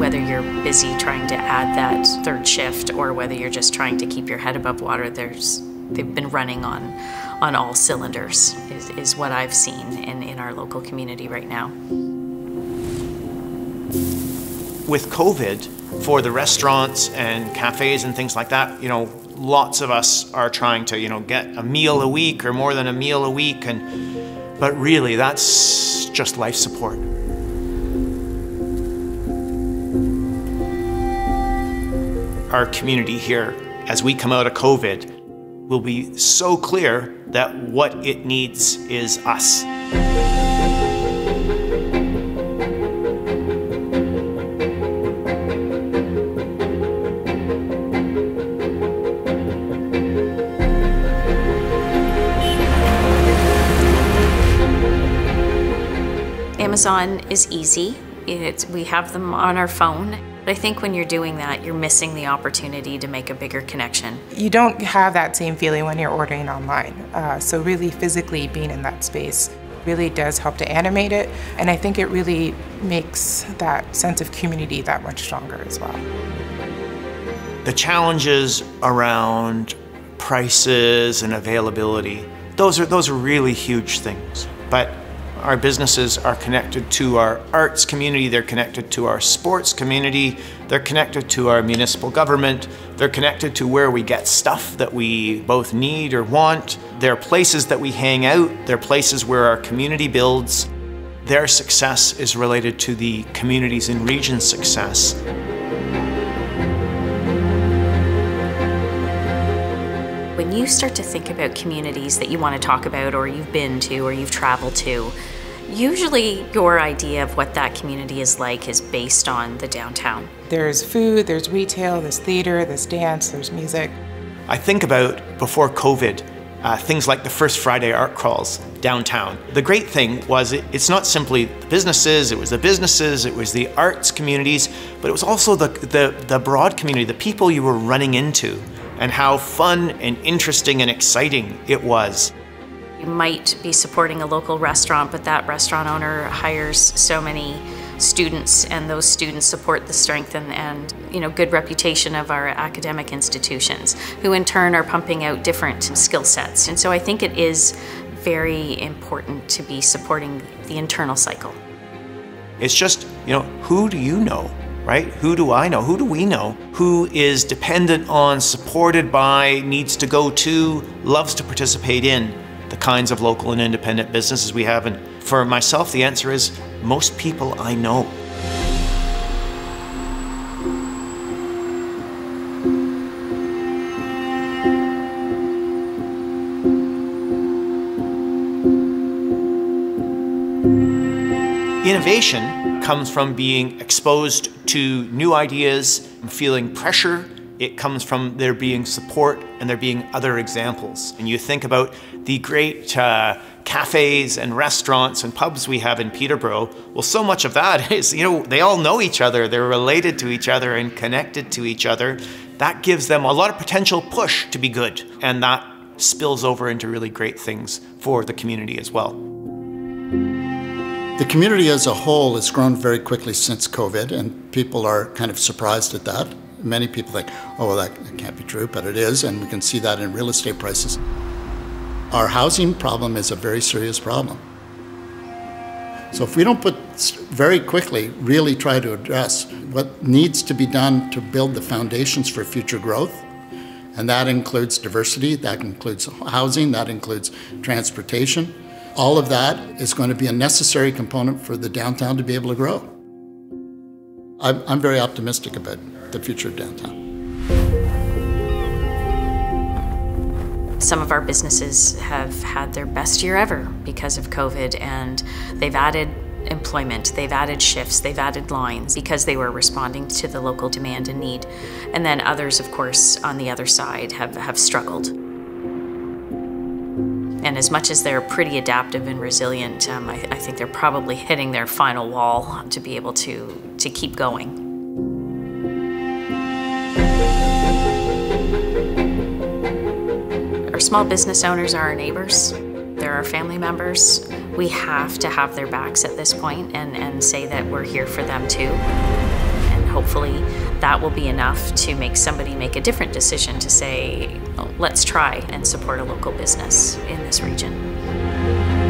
Whether you're busy trying to add that third shift or whether you're just trying to keep your head above water, they've been running on all cylinders is what I've seen in our local community right now. With COVID, for the restaurants and cafes and things like that, lots of us are trying to, get a meal a week or more than a meal a week, but really that's just life support. Our community here, as we come out of COVID, will be so clear that what it needs is us. Amazon is easy. We have them on our phone. But I think when you're doing that, you're missing the opportunity to make a bigger connection. You don't have that same feeling when you're ordering online. So really physically being in that space really does help to animate it. And I think it really makes that sense of community that much stronger as well. The challenges around prices and availability, those are really huge things. But our businesses are connected to our arts community, they're connected to our sports community, they're connected to our municipal government, they're connected to where we get stuff that we both need or want. They're places that we hang out, they're places where our community builds. Their success is related to the communities in region's success. When you start to think about communities that you want to talk about or you've been to or you've traveled to, usually your idea of what that community is like is based on the downtown. There's food, there's retail, there's theater, there's dance, there's music. I think about, before COVID, things like the First Friday art crawls downtown. The great thing was it's not simply the businesses, it was the arts communities, but it was also the broad community, the people you were running into, and how fun and interesting and exciting it was. You might be supporting a local restaurant, but that restaurant owner hires so many students, and those students support the strength and good reputation of our academic institutions, who in turn are pumping out different skill sets. And so I think it is very important to be supporting the internal cycle. It's just, who do you know? Right? Who do I know? Who do we know? Who is dependent on, supported by, needs to go to, loves to participate in the kinds of local and independent businesses we have? And for myself, the answer is most people I know. Innovation comes from being exposed to new ideas, feeling pressure. It comes from there being support and there being other examples. And you think about the great cafes and restaurants and pubs we have in Peterborough. Well, so much of that is, they all know each other, they're related to each other and connected to each other. That gives them a lot of potential push to be good. And that spills over into really great things for the community as well. The community as a whole has grown very quickly since COVID, and people are kind of surprised at that. Many people think, oh, well, that can't be true, but it is, and we can see that in real estate prices. Our housing problem is a very serious problem. So if we don't very quickly really try to address what needs to be done to build the foundations for future growth, and that includes diversity, that includes housing, that includes transportation, all of that is going to be a necessary component for the downtown to be able to grow. I'm very optimistic about the future of downtown. Some of our businesses have had their best year ever because of COVID, and they've added employment, they've added shifts, they've added lines because they were responding to the local demand and need. And then others, of course, on the other side have struggled. And as much as they're pretty adaptive and resilient, I think they're probably hitting their final wall to be able to keep going. Our small business owners are our neighbors. They're our family members. We have to have their backs at this point and say that we're here for them too. And hopefully that will be enough to make somebody make a different decision to say, oh, let's try and support a local business in this region.